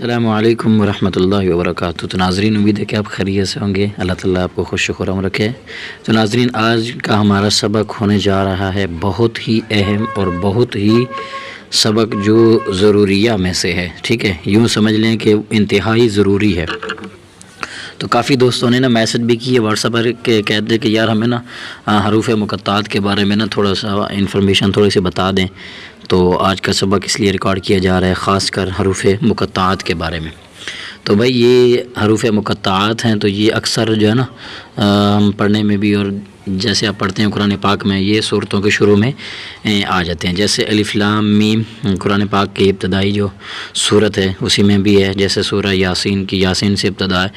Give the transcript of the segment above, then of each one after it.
السلام علیکم ورحمۃ اللہ وبرکاتہ۔ تو ناظرین، امید ہے کہ آپ خیریت سے ہوں گے۔ اللہ تعالیٰ آپ کو خوش و خرم رکھے۔ تو ناظرین، آج کا ہمارا سبق ہونے جا رہا ہے بہت ہی اہم اور بہت ہی سبق جو ضروریہ میں سے ہے، ٹھیک ہے، یوں سمجھ لیں کہ انتہائی ضروری ہے۔ تو کافی دوستوں نے میسج بھی کیے واٹس ایپ پر کہ کہتے کہ یار ہمیں حروف مقطعات کے بارے میں تھوڑا سا انفارمیشن تھوڑی سی بتا دیں۔ تو آج کا سبق اس لیے ریکارڈ کیا جا رہا ہے، خاص کر حروف مقطعات کے بارے میں۔ تو بھائی یہ حروف مقطعات ہیں تو یہ اکثر جو ہے پڑھنے میں بھی، اور جیسے آپ پڑھتے ہیں قرآن پاک میں، یہ صورتوں کے شروع میں آ جاتے ہیں۔ جیسے الف لام میم قرآن پاک کی ابتدائی جو صورت ہے اسی میں بھی ہے، جیسے سورہ یاسین کی یاسین سے ابتدا ہے،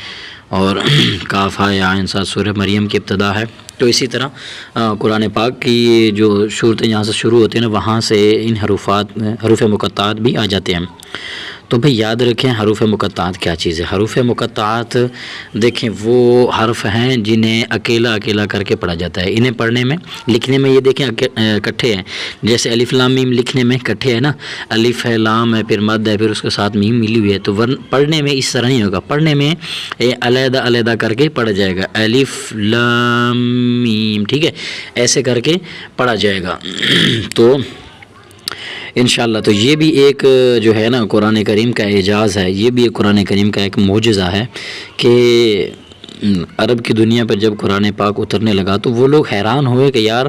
اور کاف ہا یا عین صاد سورہ مریم کی ابتدا ہے۔ تو اسی طرح قرآن پاک کی جو صورتیں یہاں سے شروع ہوتی ہیں وہاں سے ان حروف مقطعات بھی آ جاتے ہیں۔ تو بھئی یاد رکھیں حروف مقطعات کیا چیز ہے۔ حروف مقطعات دیکھیں وہ حرف ہیں جنہیں اکیلا اکیلا کر کے پڑھا جاتا ہے۔ انہیں پڑھنے میں، لکھنے میں یہ دیکھیں اکٹھے ہیں، جیسے الف لام میم لکھنے میں اکٹھے ہے نا، الف ہے، لام ہے، پھر مد ہے، پھر اس کے ساتھ میم ملی ہوئی ہے۔ تو پڑھنے میں اس طرح نہیں ہوگا، پڑھنے میں علیحدہ علیحدہ کر کے پڑھا جائے گا، الف لام میم، ٹھیک ہے، ایسے کر کے پڑھا جائے گا۔ تو انشاءاللہ تو یہ بھی ایک جو ہے قرآن کریم کا اعجاز ہے، یہ بھی ایک قرآن کریم کا ایک معجزہ ہے کہ عرب کی دنیا پر جب قرآن پاک اترنے لگا تو وہ لوگ حیران ہوئے کہ یار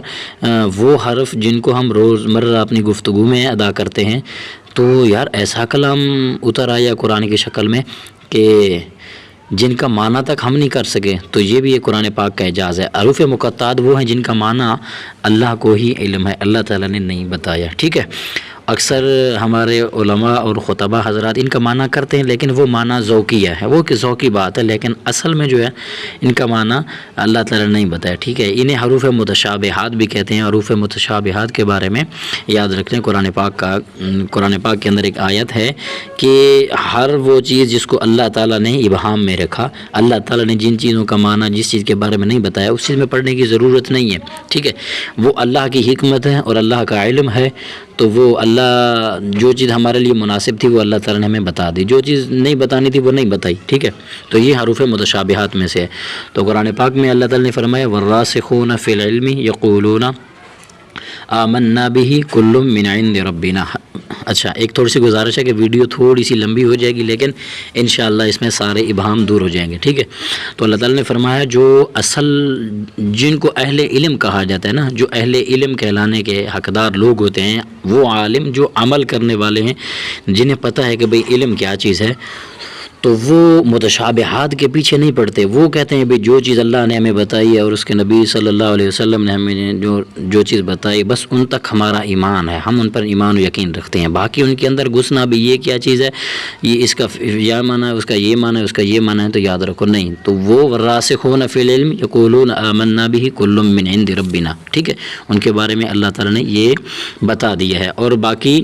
وہ حرف جن کو ہم روزمرہ اپنی گفتگو میں ادا کرتے ہیں، تو یار ایسا کلام اتر آیا قرآن کی شکل میں کہ جن کا معنی تک ہم نہیں کر سکے۔ تو یہ بھی ایک قرآن پاک کا اعجاز ہے۔ حروف مقطعات وہ ہیں جن کا معنی اللہ کو ہی علم ہے، اللہ تعالیٰ نے نہیں بتایا، ٹھیک ہے۔ اکثر ہمارے علماء اور خطبہ حضرات ان کا معنی کرتے ہیں، لیکن وہ معنی ذوقیہ ہے، وہ کہ ذوقی بات ہے، لیکن اصل میں جو ہے ان کا معنی اللہ تعالیٰ نے نہیں بتایا، ٹھیک ہے۔ انہیں حروف متشابہات بھی کہتے ہیں۔ حروف متشابہات کے بارے میں یاد رکھ لیں، قرآن پاک کے اندر ایک آیت ہے کہ ہر وہ چیز جس کو اللہ تعالیٰ نے ابہام میں رکھا، اللہ تعالیٰ نے جن چیزوں کا معنی جس چیز کے بارے میں نہیں بتایا اس چیز میں پڑھنے کی ضرورت نہیں ہے، ٹھیک ہے۔ وہ اللہ کی حکمت ہے اور اللہ کا علم ہے، تو وہ اللہ جو چیز ہمارے لیے مناسب تھی وہ اللہ تعالیٰ نے ہمیں بتا دی، جو چیز نہیں بتانی تھی وہ نہیں بتائی، ٹھیک ہے۔ تو یہ حروف متشابہات میں سے ہے۔ تو قرآن پاک میں اللہ تعالیٰ نے فرمایا والراسخون فی العلم یقولون آمنا بہ کل من عند ربنا۔ اچھا، ایک تھوڑی سی گزارش ہے کہ ویڈیو تھوڑی سی لمبی ہو جائے گی، لیکن انشاءاللہ اس میں سارے ابہام دور ہو جائیں گے، ٹھیک ہے۔ تو اللہ تعالیٰ نے فرمایا جو اصل جن کو اہل علم کہا جاتا ہے نا، جو اہل علم کہلانے کے حقدار لوگ ہوتے ہیں، وہ عالم جو عمل کرنے والے ہیں، جنہیں پتہ ہے کہ بھئی علم کیا چیز ہے، تو وہ متشابہات کے پیچھے نہیں پڑتے۔ وہ کہتے ہیں بھئی جو چیز اللہ نے ہمیں بتائی ہے اور اس کے نبی صلی اللہ علیہ وسلم نے ہمیں جو چیز بتائی، بس ان تک ہمارا ایمان ہے، ہم ان پر ایمان و یقین رکھتے ہیں۔ باقی ان کے اندر گھسنا بھی یہ کیا چیز ہے، یہ اس کا یہ معنی ہے، اس کا یہ معنی ہے، اس کا یہ معنی ہے، تو یاد رکھو نہیں۔ تو وہ والراسخون فی العلم یقولون آمنا بہ کل من عند ربنا، ٹھیک ہے، ان کے بارے میں اللہ تعالیٰ نے یہ بتا دیا ہے۔ اور باقی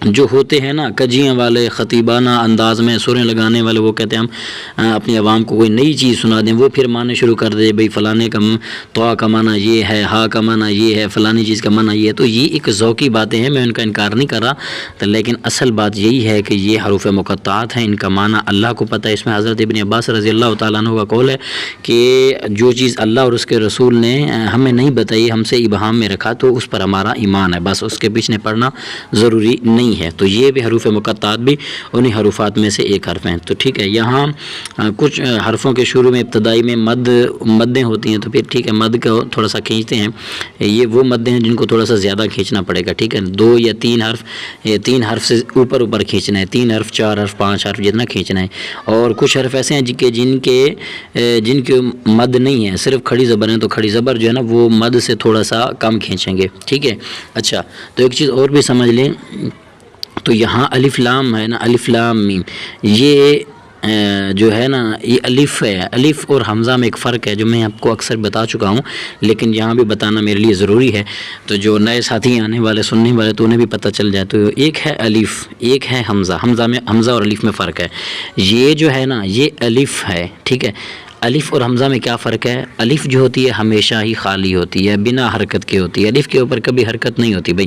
جو ہوتے ہیں نا کجیاں والے، خطیبانہ انداز میں سریں لگانے والے، وہ کہتے ہیں ہم اپنی عوام کو کوئی نئی چیز سنا دیں، وہ پھر معنی شروع کر دے بھئی فلانے کا تو کا معنی یہ ہے، ہا کا معنی یہ ہے، فلانی چیز کا معنی یہ ہے۔ تو یہ ایک ذوقی باتیں ہیں، میں ان کا انکار نہیں کر رہا، لیکن اصل بات یہی ہے کہ یہ حروف مقطعات ہیں، ان کا معنی اللہ کو پتہ ہے۔ اس میں حضرت ابن عباس رضی اللہ تعالیٰ عنہ کا قول ہے کہ جو چیز اللہ اور اس کے رسول نے ہمیں نہیں بتائی، ہم سے ابہام میں رکھا، تو اس پر ہمارا ایمان ہے، بس اس کے پیچھے پڑھنا ضروری نہیں ہے۔ تو یہ بھی حروف مقطعات بھی انہی حروفات میں سے ایک حرف ہیں۔ تو ٹھیک ہے، یہاں کچھ حرفوں کے شروع میں ابتدائی میں مدیں ہوتی ہیں، تو پھر ٹھیک ہے مد کو تھوڑا سا کھینچتے ہیں، یہ وہ مدیں ہیں جن کو تھوڑا سا زیادہ کھینچنا پڑے گا، ٹھیک ہے۔ 2 یا 3 حرف سے اوپر کھینچنا ہے، 3 حرف، 4 حرف، 5 حرف جتنا کھینچنا ہے۔ اور کچھ حرف ایسے ہیں جن کے مد نہیں ہے، صرف کھڑی زبر ہیں، تو کھڑی زبر جو ہے نا وہ مد سے تھوڑا سا کم کھینچیں گے، ٹھیک ہے۔ اچھا، تو ایک چیز اور بھی سمجھ لیں، تو یہاں الف لام ہے نا، الف لام میم، یہ جو ہے نا یہ الف ہے، الف اور حمزہ میں ایک فرق ہے جو میں آپ کو اکثر بتا چکا ہوں، لیکن یہاں بھی بتانا میرے لیے ضروری ہے، تو جو نئے ساتھی آنے والے سننے والے تو انہیں بھی پتہ چل جائے۔ تو ایک ہے الف، ایک ہے حمزہ، حمزہ اور الف میں فرق ہے۔ یہ جو ہے نا یہ الف ہے، ٹھیک ہے، الف اور حمزہ میں کیا فرق ہے؟ الف جو ہوتی ہے ہمیشہ ہی خالی ہوتی ہے، بنا حرکت کے ہوتی ہے، الف کے اوپر کبھی حرکت نہیں ہوتی بھائی.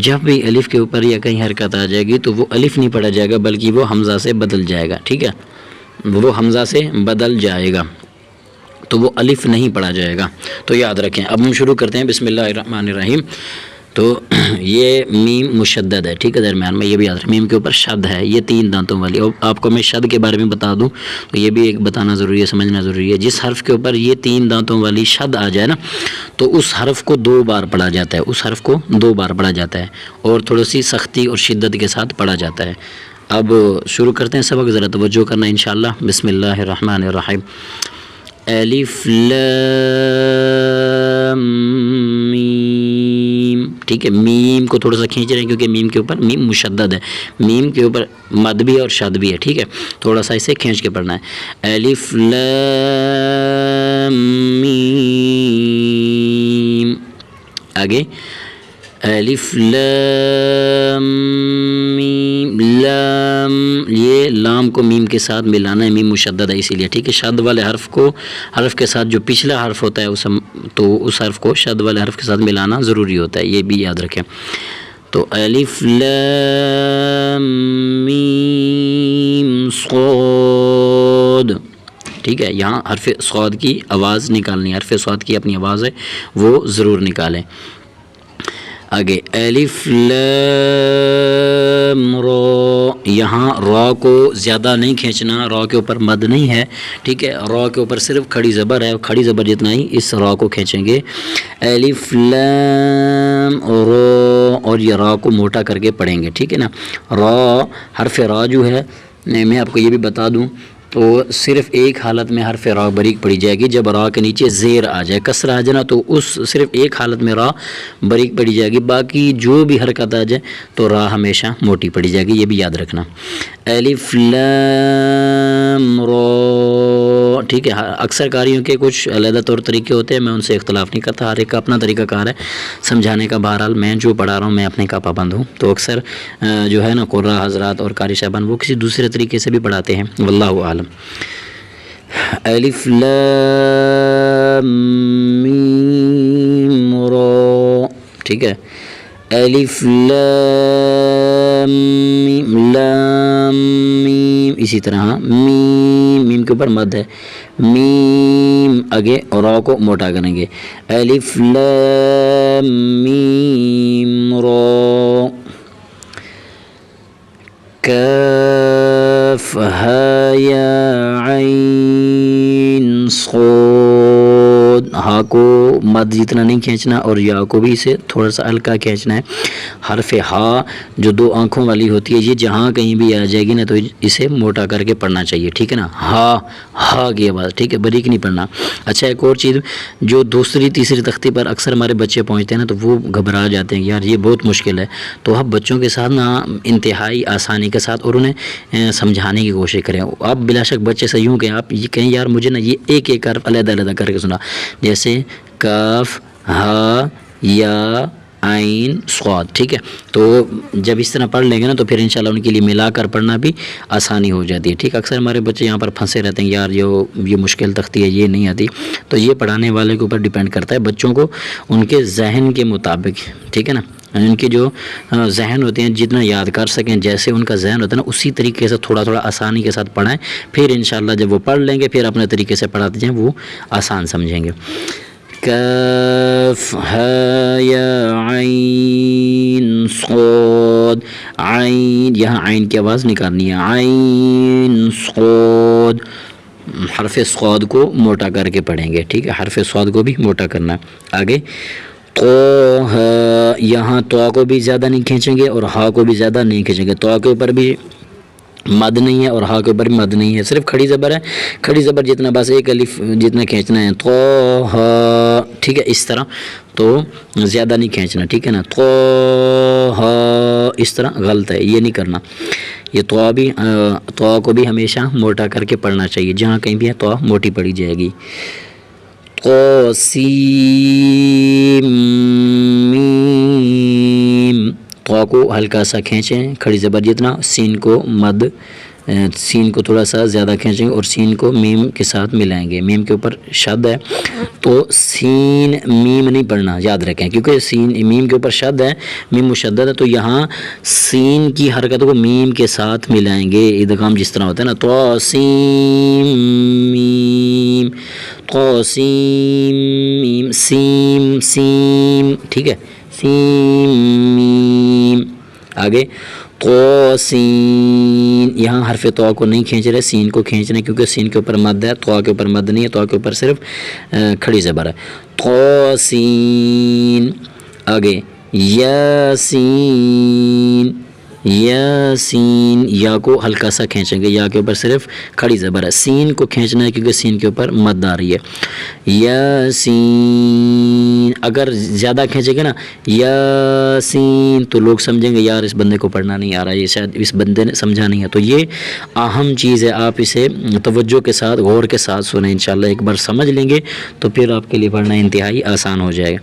جب بھی الف کے اوپر یا کہیں حرکت آ جائے گی تو وہ الف نہیں پڑھا جائے گا بلکہ وہ حمزہ سے بدل جائے گا. ٹھیک ہے، وہ حمزہ سے بدل جائے گا تو وہ الف نہیں پڑھا جائے گا، تو یاد رکھیں. اب ہم شروع کرتے ہیں. بسم اللہ الرحمن الرحیم. تو یہ میم مشدد ہے، ٹھیک ہے، درمیان میں، یہ بھی یاد رکھیں. میم کے اوپر شد ہے، یہ 3 دانتوں والی. اور آپ کو میں شد کے بارے میں بتا دوں تو یہ بھی ایک بتانا ضروری ہے، سمجھنا ضروری ہے. جس حرف کے اوپر یہ 3 دانتوں والی شد آ جائے نا تو اس حرف کو 2 بار پڑھا جاتا ہے، اس حرف کو 2 بار پڑھا جاتا ہے اور تھوڑی سی سختی اور شدت کے ساتھ پڑھا جاتا ہے. اب شروع کرتے ہیں سبق، ذرا توجہ کرنا انشاءاللہ. بسم اللہ الرحمن الرحیم. الف لام میم. ٹھیک ہے، میم کو تھوڑا سا کھینچ رہے ہیں کیونکہ میم کے اوپر میم مشدد ہے، میم کے اوپر مد بھی ہے اور شد بھی ہے. ٹھیک ہے، تھوڑا سا اسے کھینچ کے پڑھنا ہے. الف لام میم. آگے الف لام میم. لام، یہ لام کو میم کے ساتھ ملانا ہے، میم مشدد ہے اسی لیے. ٹھیک ہے، شد والے حرف کو حرف کے ساتھ جو پچھلا حرف ہوتا ہے تو اس حرف کو شد والے حرف کے ساتھ ملانا ضروری ہوتا ہے، یہ بھی یاد رکھیں. تو الف لام میم صاد. ٹھیک ہے، یہاں حرف صاد کی آواز نکالنی ہے، حرف صاد کی اپنی آواز ہے وہ ضرور نکالیں. آگے الف لام را. یہاں را کو زیادہ نہیں کھینچنا، را کے اوپر مد نہیں ہے. ٹھیک ہے، را کے اوپر صرف کھڑی زبر ہے، کھڑی زبر جتنا ہی اس را کو کھینچیں گے. الف لام را، اور یہ را کو موٹا کر کے پڑھیں گے. ٹھیک ہے نا. را، حرف را جو ہے میں آپ کو یہ بھی بتا دوں تو صرف ایک حالت میں حرف را بریک پڑی جائے گی، جب را کے نیچے زیر آ جائے، کسر آ جائے نا تو اس صرف ایک حالت میں را بریک پڑی جائے گی، باقی جو بھی حرکت آ جائے تو را ہمیشہ موٹی پڑی جائے گی، یہ بھی یاد رکھنا. الف لام را. ٹھیک ہے، اکثر قاریوں کے کچھ علیحدہ طور طریقے ہوتے ہیں، میں ان سے اختلاف نہیں کرتا، ہر ایک کا اپنا طریقہ کار ہے سمجھانے کا. بہرحال میں جو پڑھا رہا ہوں میں اپنے کا پابند ہوں، تو اکثر جو ہے نا قراء حضرات اور قاری صاحبان وہ کسی دوسرے طریقے سے بھی پڑھاتے ہیں، واللہ عالم. الف لام میم را. ٹھیک ہے، الف لام میم. لام میم، اسی طرح میم، میم کے اوپر مد ہے، میم. آگے را کو موٹا کریں گے. الف لام میم را. کاف ہا یا عین صاد. ہا کو مد جتنا نہیں کھینچنا اور یا کو بھی اسے تھوڑا سا ہلکا کھینچنا ہے. حرف ہا جو 2 آنکھوں والی ہوتی ہے، یہ جہاں کہیں بھی آ جائے گی نا تو اسے موٹا کر کے پڑھنا چاہیے. ٹھیک ہے نا، ہا، ہا کی آواز. ٹھیک ہے، باریک نہیں پڑھنا. اچھا، ایک اور چیز جو دوسری تیسری تختی پر اکثر ہمارے بچے پہنچتے ہیں نا تو وہ گھبرا جاتے ہیں، یار یہ بہت مشکل ہے. تو آپ بچوں کے ساتھ نا انتہائی آسانی کے ساتھ اور انہیں سمجھانے کی کوشش کریں. آپ بلا شک بچے سے یوں کہ آپ یہ کہیں یار مجھے نا یہ ایک ایک حرف علیحدہ علیحدہ کر کے سنا، جیسے کاف ہا یا عین صاد. ٹھیک ہے، تو جب اس طرح پڑھ لیں گے نا تو پھر انشاءاللہ ان کے لیے ملا کر پڑھنا بھی آسانی ہو جاتی ہے. ٹھیک، اکثر ہمارے بچے یہاں پر پھنسے رہتے ہیں، یار یہ مشکل تختی ہے، یہ نہیں آتی. تو یہ پڑھانے والے کے اوپر ڈیپینڈ کرتا ہے، بچوں کو ان کے ذہن کے مطابق. ٹھیک ہے نا، ان کے جو ذہن ہوتے ہیں جتنا یاد کر سکیں، جیسے ان کا ذہن ہوتا ہے نا اسی طریقے سے تھوڑا تھوڑا آسانی کے ساتھ پڑھائیں. پھر انشاءاللہ جب وہ پڑھ لیں گے پھر اپنے طریقے سے پڑھاتے جائیں، وہ آسان سمجھیں گے. کاف ہا یا عین صاد. عین، یہاں عین کی آواز نکالنی ہے، عین صاد. حرف صاد کو موٹا کر کے پڑھیں گے. ٹھیک ہے، حرف صاد کو بھی موٹا کرنا ہے. آگے طہ. یہاں طا کو بھی زیادہ نہیں کھینچیں گے اور ہا کو بھی زیادہ نہیں کھینچیں گے. طا کے اوپر بھی مد نہیں ہے اور ہا کے اوپر بھی مد نہیں ہے، صرف کھڑی زبر ہے، کھڑی زبر جتنا بس ایک الف جتنا کھینچنا ہے. طہ. ٹھیک ہے، اس طرح تو زیادہ نہیں کھینچنا. ٹھیک ہے نا. طہ اس طرح غلط ہے، یہ نہیں کرنا. یہ طا کو بھی ہمیشہ موٹا کر کے پڑھنا چاہیے، جہاں کہیں بھی ہے طا موٹی پڑھی جائے گی. قاسم میم. طا کو ہلکا سا کھینچیں، کھڑی زبر جتنا، سین کو مد سین کو تھوڑا سا زیادہ کھینچیں گے اور سین کو میم کے ساتھ ملائیں گے. میم کے اوپر شد ہے تو سین میم نہیں پڑھنا، یاد رکھیں، کیونکہ سین میم کے اوپر شد ہے، میم مشدد ہے، تو یہاں سین کی حرکتوں کو میم کے ساتھ ملائیں گے. ادغام جس طرح ہوتا ہے نا، تو سین میم، تو سین میم، سیم سیم، ٹھیک ہے، سیم میم. آگے تو سین، یہاں حرف تو کو نہیں کھینچ رہے، سین کو کھینچ رہے ہیں کیونکہ سین کے اوپر مد ہے، تو کے اوپر مد نہیں ہے، تو کے اوپر صرف کھڑی زبر ہے. تو سین. آگے یاسین، یاسین، یا کو ہلکا سا کھینچیں گے، یا کے اوپر صرف کھڑی زبر ہے. سین کو کھینچنا ہے کیونکہ سین کے اوپر مد آ رہی ہے. یاسین، اگر زیادہ کھینچیں گے نا یاسین تو لوگ سمجھیں گے یار اس بندے کو پڑھنا نہیں آ رہا ہے، یہ شاید اس بندے نے سمجھا نہیں ہے. تو یہ اہم چیز ہے، آپ اسے توجہ کے ساتھ غور کے ساتھ سنیں، انشاءاللہ ایک بار سمجھ لیں گے تو پھر آپ کے لیے پڑھنا انتہائی آسان ہو جائے گا.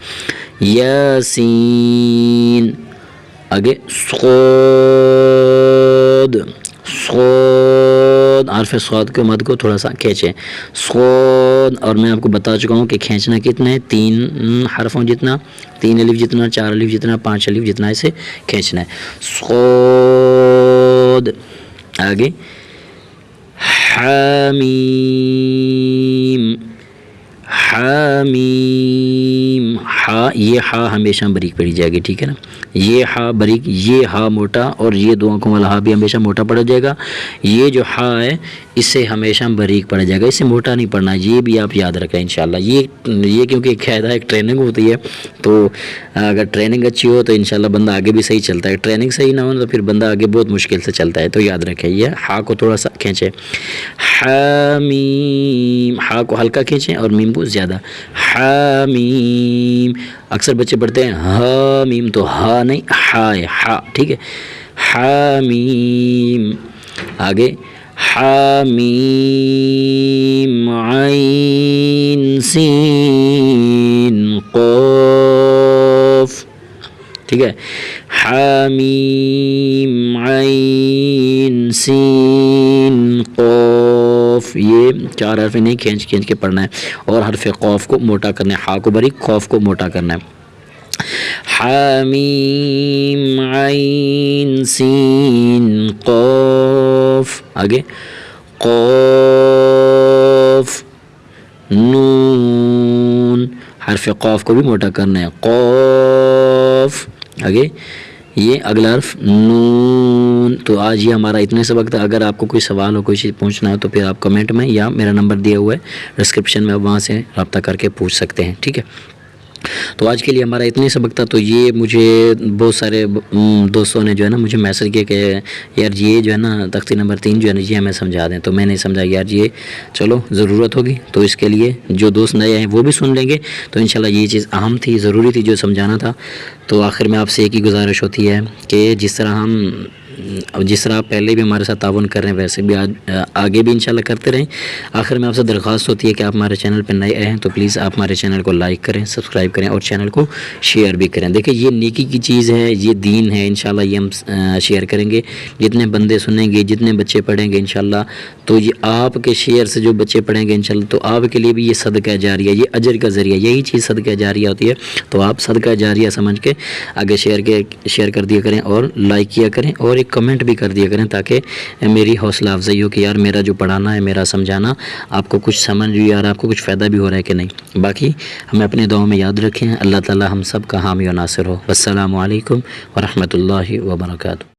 یاسین. آگے صاد، صاد، حرف صاد کے مد کو تھوڑا سا کھینچیں، صاد. اور میں آپ کو بتا چکا ہوں کہ کھینچنا کتنا ہے، 3 حرفوں جتنا، 3 الف جتنا، 4 الف جتنا، 5 الف جتنا اسے کھینچنا ہے. صاد. آگے حامیم، حامیم. ہا، یہ ہا ہمیشہ بریک پڑی جائے گی، ٹھیک ہے نا، یہ ہا بریک، یہ ہا موٹا، اور یہ دو آنکھوں والا ہا بھی ہمیشہ موٹا پڑا جائے گا. یہ جو ہا ہے اسے ہمیشہ باریک پڑا جائے گا، اسے موٹا نہیں پڑنا، یہ بھی آپ یاد رکھیں انشاءاللہ. یہ کیونکہ قاعدہ ایک ٹریننگ ہوتی ہے، تو اگر ٹریننگ اچھی ہو تو انشاءاللہ بندہ آگے بھی صحیح چلتا ہے. ٹریننگ صحیح نہ ہو تو پھر بندہ آگے بہت مشکل سے چلتا ہے. تو یاد رکھیں یہ ہا کو تھوڑا سا کھینچیں. حامیم، ہا کو ہلکا کھینچیں اور میم کو زیادہ. حامیم. اکثر بچے پڑھتے ہیں حامیم، تو ہا نہیں، ہا ہے، ہا، ٹھیک ہے. حامیم. آگے حامیم عین سین قاف، ٹھیک ہے. حامیم عین سین قاف. یہ 4 حرف نہیں کھینچ کے پڑھنا ہے، اور حرف قاف کو موٹا کرنا ہے، ہا کو باریک، قاف کو موٹا کرنا ہے. حامیم عین سین قاف. آگے قاف نون، حرف قاف کو بھی موٹا کرنا ہے، قاف. آگے یہ اگلا حرف نون. تو آج یہ ہمارا اتنے سبق تھا. اگر آپ کو کوئی سوال ہو، کوئی چیز پوچھنا ہو تو پھر آپ کمنٹ میں، یا میرا نمبر دیا ہوا ہے ڈسکرپشن میں، وہاں سے رابطہ کر کے پوچھ سکتے ہیں، ٹھیک ہے. تو آج کے لیے ہمارا اتنے سبق تھا. تو یہ مجھے بہت سارے دوستوں نے جو ہے نا مجھے میسج کیا کہ یار یہ جو ہے نا تختی نمبر 3 جو ہے نا یہ ہمیں سمجھا دیں. تو میں نے سمجھا یار یہ چلو ضرورت ہوگی، تو اس کے لیے جو دوست نئے ہیں وہ بھی سن لیں گے. تو انشاءاللہ یہ چیز اہم تھی، ضروری تھی جو سمجھانا تھا. تو آخر میں آپ سے ایک ہی گزارش ہوتی ہے کہ جس طرح آپ پہلے بھی ہمارے ساتھ تعاون کر رہے ہیں ویسے بھی آگے بھی انشاءاللہ کرتے رہیں. آخر میں آپ سے درخواست ہوتی ہے کہ آپ ہمارے چینل پہ نئے ہیں تو پلیز آپ ہمارے چینل کو لائک کریں، سبسکرائب کریں، اور چینل کو شیئر بھی کریں. دیکھیں یہ نیکی کی چیز ہے، یہ دین ہے، انشاءاللہ یہ ہم شیئر کریں گے. جتنے بندے سنیں گے، جتنے بچے پڑھیں گے انشاءاللہ، تو یہ آپ کے شیئر سے جو بچے پڑھیں گے انشاءاللہ تو آپ کے لیے بھی یہ صدقہ جاریہ، یہ اجر کا ذریعہ، یہی چیز صدقہ جاریہ ہوتی ہے. تو آپ صدقہ جاریہ سمجھ کے آگے شیئر کر دیا کریں، اور لائک کیا کریں، اور ایک کمنٹ بھی کر دیا کریں، تاکہ میری حوصلہ افزائی ہو کہ یار میرا جو پڑھانا ہے، میرا سمجھانا آپ کو کچھ سمجھ بھی آ رہا ہے، آپ کو کچھ فائدہ بھی ہو رہا ہے کہ نہیں. باقی ہمیں اپنے دعاؤں میں یاد رکھیں. اللہ تعالی ہم سب کا حامی و ناصر ہو. السلام علیکم ورحمۃ اللہ وبرکاتہ.